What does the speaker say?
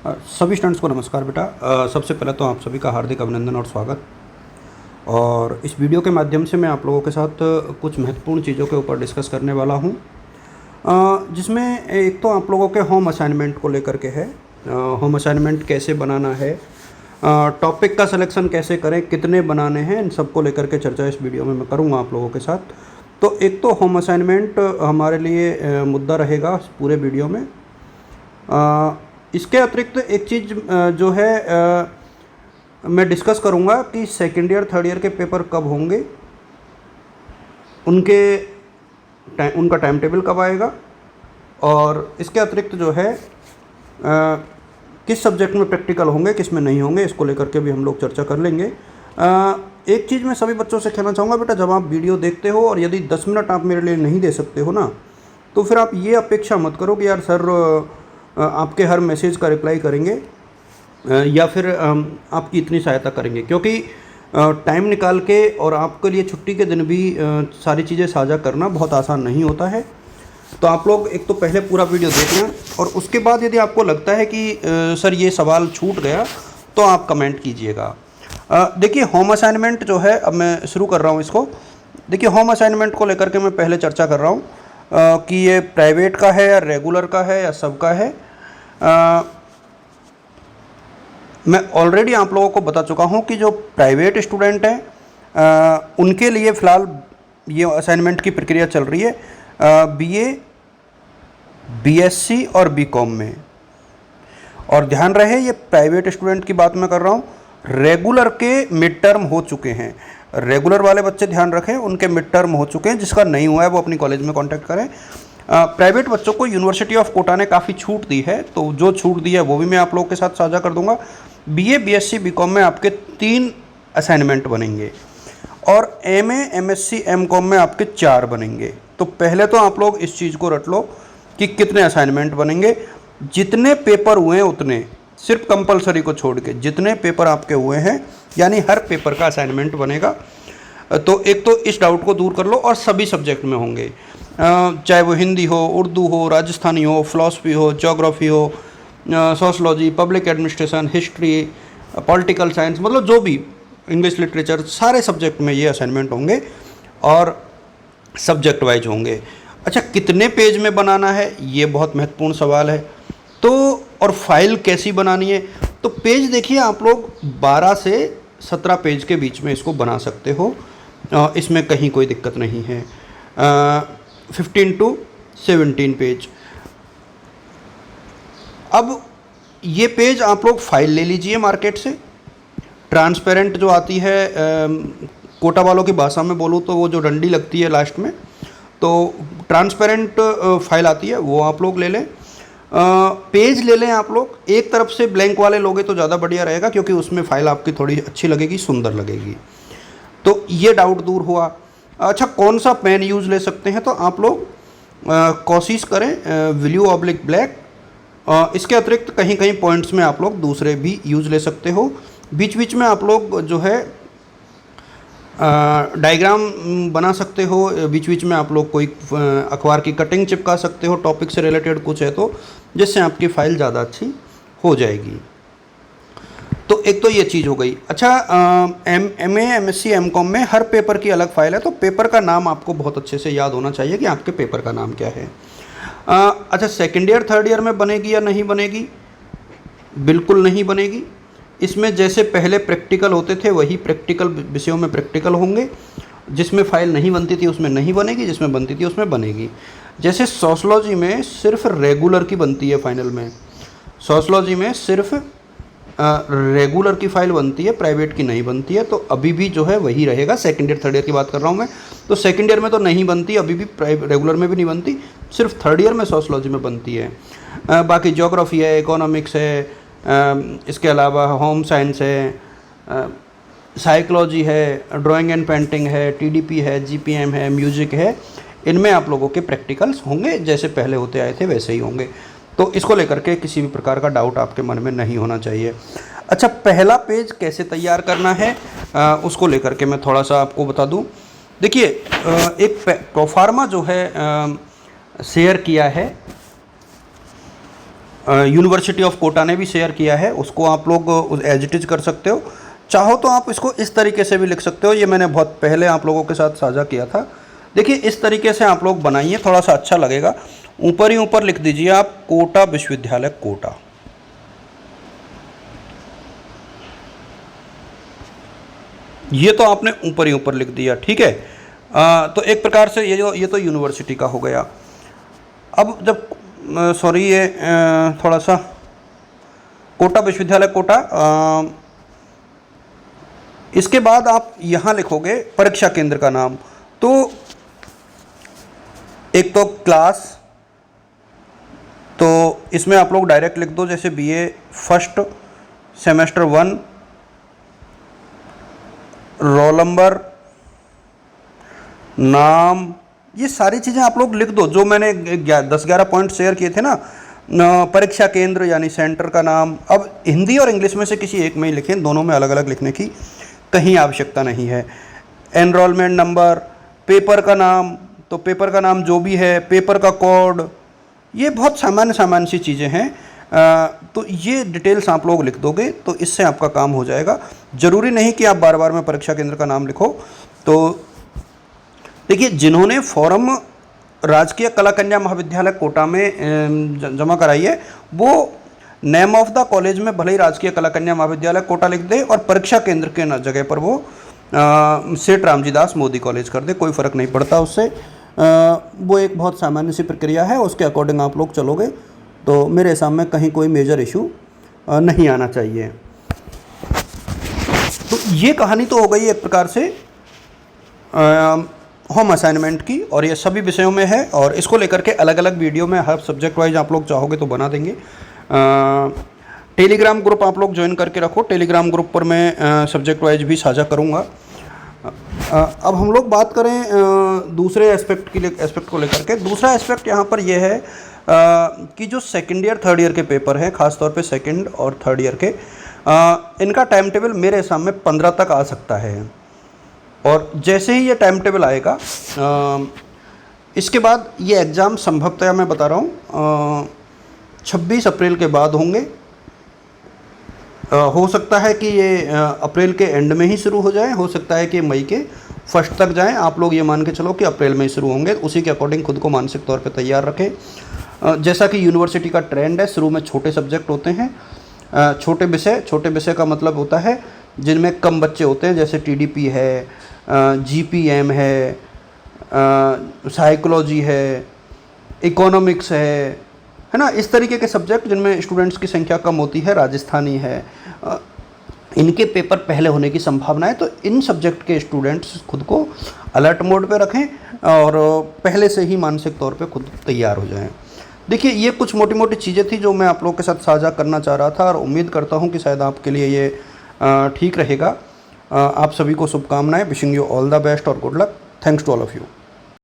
सभी स्टूडेंट्स को नमस्कार बेटा। सबसे पहले तो आप सभी का हार्दिक अभिनंदन और स्वागत। और इस वीडियो के माध्यम से मैं आप लोगों के साथ कुछ महत्वपूर्ण चीज़ों के ऊपर डिस्कस करने वाला हूं, जिसमें एक तो आप लोगों के होम असाइनमेंट को लेकर के है। होम असाइनमेंट कैसे बनाना है, टॉपिक का सिलेक्शन कैसे करें, कितने बनाने हैं, इन सब को लेकर के चर्चा इस वीडियो में मैं करूँगा आप लोगों के साथ। तो एक तो होम असाइनमेंट हमारे लिए मुद्दा रहेगा पूरे वीडियो में। इसके अतिरिक्त एक चीज़ जो है मैं डिस्कस करूँगा कि सेकेंड ईयर थर्ड ईयर के पेपर कब होंगे, उनका टाइम टेबल कब आएगा, और इसके अतिरिक्त जो है किस सब्जेक्ट में प्रैक्टिकल होंगे, किस में नहीं होंगे, इसको लेकर के भी हम लोग चर्चा कर लेंगे। एक चीज़ मैं सभी बच्चों से कहना चाहूँगा बेटा, जब आप वीडियो देखते हो और यदि 10 मिनट आप मेरे लिए नहीं दे सकते हो ना, तो फिर आप ये अपेक्षा मत करो कि यार सर आपके हर मैसेज का रिप्लाई करेंगे या फिर आपकी इतनी सहायता करेंगे, क्योंकि टाइम निकाल के और आपके लिए छुट्टी के दिन भी सारी चीज़ें साझा करना बहुत आसान नहीं होता है। तो आप लोग एक तो पहले पूरा वीडियो देख लें, और उसके बाद यदि आपको लगता है कि सर ये सवाल छूट गया, तो आप कमेंट कीजिएगा। देखिए होम असाइनमेंट जो है, अब मैं शुरू कर रहा हूँ इसको। देखिए होम असाइनमेंट को लेकर के मैं पहले चर्चा कर रहा हूँ कि ये प्राइवेट का है या रेगुलर का है या सबका है। मैं ऑलरेडी आप लोगों को बता चुका हूं कि जो प्राइवेट स्टूडेंट हैं उनके लिए फ़िलहाल ये असाइनमेंट की प्रक्रिया चल रही है बीए, बीएससी और बीकॉम में। और ध्यान रहे ये प्राइवेट स्टूडेंट की बात मैं कर रहा हूं। रेगुलर के मिड टर्म हो चुके हैं, रेगुलर वाले बच्चे ध्यान रखें, उनके मिड टर्म हो चुके हैं। जिसका नहीं हुआ है वो अपनी कॉलेज में कांटेक्ट करें। प्राइवेट बच्चों को यूनिवर्सिटी ऑफ कोटा ने काफ़ी छूट दी है, तो जो छूट दी है वो भी मैं आप लोगों के साथ साझा कर दूंगा। बीए, बीएससी, बीकॉम में आपके 3 असाइनमेंट बनेंगे, और एमए, एमएससी, एमकॉम में आपके 4 बनेंगे। तो पहले तो आप लोग इस चीज़ को रट लो कि कितने असाइनमेंट बनेंगे। जितने पेपर हुए हैं उतने, सिर्फ कंपलसरी को छोड़ के जितने पेपर आपके हुए हैं, यानी हर पेपर का असाइनमेंट बनेगा। तो एक तो इस डाउट को दूर कर लो, और सभी सब्जेक्ट में होंगे, चाहे वो हिंदी हो, उर्दू हो, राजस्थानी हो, फ़िलासफ़ी हो, ज्योग्राफी हो, sociology, public administration, history, political science, मतलब जो भी, इंग्लिश लिटरेचर, सारे सब्जेक्ट में ये असाइनमेंट होंगे और सब्जेक्ट वाइज होंगे। अच्छा, कितने पेज में बनाना है, ये बहुत महत्वपूर्ण सवाल है। तो और फाइल कैसी बनानी है, तो पेज देखिए आप लोग 12 से 17 पेज के बीच में इसको बना सकते हो, इसमें कहीं कोई दिक्कत नहीं है। 15 to 17 पेज। अब ये पेज आप लोग फाइल ले लीजिए मार्केट से, ट्रांसपेरेंट जो आती है, कोटा वालों की भाषा में बोलूँ तो वो जो डंडी लगती है लास्ट में, तो ट्रांसपेरेंट फाइल आती है, वो आप लोग ले लें। पेज ले लें आप लोग, एक तरफ से ब्लैंक वाले लोगे तो ज़्यादा बढ़िया रहेगा, क्योंकि उसमें फाइल आपकी थोड़ी अच्छी लगेगी, सुंदर लगेगी। तो ये डाउट दूर हुआ। अच्छा, कौन सा पेन यूज़ ले सकते हैं, तो आप लोग कोशिश करें ब्लू ऑब्लिक ब्लैक। इसके अतिरिक्त कहीं कहीं पॉइंट्स में आप लोग दूसरे भी यूज़ ले सकते हो। बीच बीच में आप लोग जो है डायग्राम बना सकते हो, बीच बीच में आप लोग कोई अखबार की कटिंग चिपका सकते हो, टॉपिक से रिलेटेड कुछ है तो, जिससे आपकी फ़ाइल ज़्यादा अच्छी हो जाएगी। तो एक तो ये चीज़ हो गई। अच्छा, एमए, एमएससी, एमकॉम में हर पेपर की अलग फ़ाइल है, तो पेपर का नाम आपको बहुत अच्छे से याद होना चाहिए कि आपके पेपर का नाम क्या है। अच्छा, सेकेंड ईयर थर्ड ईयर में बनेगी या नहीं बनेगी? बिल्कुल नहीं बनेगी। इसमें जैसे पहले प्रैक्टिकल होते थे, वही प्रैक्टिकल विषयों में प्रैक्टिकल होंगे। जिसमें फ़ाइल नहीं बनती थी उसमें नहीं बनेगी, जिसमें बनती थी उसमें बनेगी। जैसे सोशलॉजी में सिर्फ रेगुलर की बनती है फाइनल में, सोशलॉजी में सिर्फ रेगुलर की फ़ाइल बनती है, प्राइवेट की नहीं बनती है। तो अभी भी जो है वही रहेगा। सेकेंड ईयर थर्ड ईयर की बात कर रहा हूँ मैं, तो सेकेंड ईयर में तो नहीं बनती अभी भी, रेगुलर में भी नहीं बनती, सिर्फ थर्ड ईयर में सोशलॉजी में बनती है। बाकी ज्योग्राफी है, इकोनॉमिक्स है, इसके अलावा होम साइंस है, साइकोलॉजी है, ड्राइंग एंड पेंटिंग है, टीडीपी है, जीपीएम है, म्यूज़िक है। इनमें आप लोगों के प्रैक्टिकल्स होंगे, जैसे पहले होते आए थे वैसे ही होंगे। तो इसको लेकर के किसी भी प्रकार का डाउट आपके मन में नहीं होना चाहिए। अच्छा, पहला पेज कैसे तैयार करना है, उसको लेकर के मैं थोड़ा सा आपको बता दूं। देखिए, एक प्रोफार्मा जो है शेयर किया है यूनिवर्सिटी ऑफ कोटा ने भी शेयर किया है, उसको आप लोग एज इट इज कर सकते हो। चाहो तो आप इसको इस तरीके से भी लिख सकते हो, ये मैंने बहुत पहले आप लोगों के साथ साझा किया था। देखिए इस तरीके से आप लोग बनाइए, थोड़ा सा अच्छा लगेगा। ऊपर ही ऊपर लिख दीजिए आप कोटा विश्वविद्यालय कोटा। ये तो आपने ऊपर ही ऊपर लिख दिया, ठीक है। तो एक प्रकार से ये तो यूनिवर्सिटी का हो गया। अब जब सॉरी ये थोड़ा सा कोटा विश्वविद्यालय कोटा, इसके बाद आप यहाँ लिखोगे परीक्षा केंद्र का नाम। तो एक तो क्लास, तो इसमें आप लोग डायरेक्ट लिख दो, जैसे BA first semester 1, roll number, नाम, ये सारी चीज़ें आप लोग लिख दो जो मैंने 10-11 पॉइंट शेयर किए थे ना। परीक्षा केंद्र यानी सेंटर का नाम, अब हिंदी और इंग्लिश में से किसी एक में ही लिखें, दोनों में अलग अलग लिखने की कहीं आवश्यकता नहीं है। एनरोलमेंट नंबर, पेपर का नाम, तो पेपर का नाम जो भी है, पेपर का कोड, ये बहुत सामान्य सी चीज़ें हैं। तो ये डिटेल्स आप लोग लिख दोगे तो इससे आपका काम हो जाएगा। ज़रूरी नहीं कि आप बार बार में परीक्षा केंद्र का नाम लिखो। तो देखिए जिन्होंने फॉर्म राजकीय कला कन्या महाविद्यालय कोटा में जमा कराई है, वो नेम ऑफ द कॉलेज में भले ही राजकीय कला कन्या महाविद्यालय कोटा लिख दे और परीक्षा केंद्र के जगह पर वो सेठ रामजी दास मोदी कॉलेज कर दे, कोई फ़र्क नहीं पड़ता उससे। वो एक बहुत सामान्य सी प्रक्रिया है, उसके अकॉर्डिंग आप लोग चलोगे तो मेरे हिसाब में कहीं कोई मेजर इशू नहीं आना चाहिए। तो ये कहानी तो हो गई एक प्रकार से होम असाइनमेंट की, और ये सभी विषयों में है, और इसको लेकर के अलग अलग वीडियो में हर सब्जेक्ट वाइज आप लोग चाहोगे तो बना देंगे। टेलीग्राम ग्रुप आप लोग ज्वाइन करके रखो, टेलीग्राम ग्रुप पर मैं सब्जेक्ट वाइज भी साझा करूँगा। अब हम लोग बात करें दूसरे एस्पेक्ट को लेकर के। दूसरा एस्पेक्ट यहाँ पर यह है कि जो सेकेंड ईयर थर्ड ईयर के पेपर हैं, ख़ासतौर पे सेकेंड और थर्ड ईयर के, इनका टाइम टेबल मेरे हिसाब में 15 तक आ सकता है। और जैसे ही ये टाइम टेबल आएगा, इसके बाद ये एग्ज़ाम संभवतः मैं बता रहा हूँ 26 अप्रैल के बाद होंगे। हो सकता है कि ये अप्रैल के एंड में ही शुरू हो जाए, हो सकता है कि मई के फर्स्ट तक जाएं। आप लोग ये मान के चलो कि अप्रैल में ही शुरू होंगे, उसी के अकॉर्डिंग खुद को मानसिक तौर पे तैयार रखें। जैसा कि यूनिवर्सिटी का ट्रेंड है, शुरू में छोटे सब्जेक्ट होते हैं, छोटे विषय का मतलब होता है जिनमें कम बच्चे होते हैं, जैसे टीडीपी है, जीपीएम है, साइकोलॉजी है, इकोनॉमिक्स है ना, इस तरीके के सब्जेक्ट जिनमें स्टूडेंट्स की संख्या कम होती है, राजस्थानी है, इनके पेपर पहले होने की संभावना है। तो इन सब्जेक्ट के स्टूडेंट्स खुद को अलर्ट मोड पे रखें और पहले से ही मानसिक तौर पे खुद तैयार हो जाएं। देखिए ये कुछ मोटी मोटी चीज़ें थी जो मैं आप लोगों के साथ साझा करना चाह रहा था, और उम्मीद करता हूँ कि शायद आपके लिए ये ठीक रहेगा। आप सभी को शुभकामनाएं। Wishing you all the best और good luck. Thanks to all of you.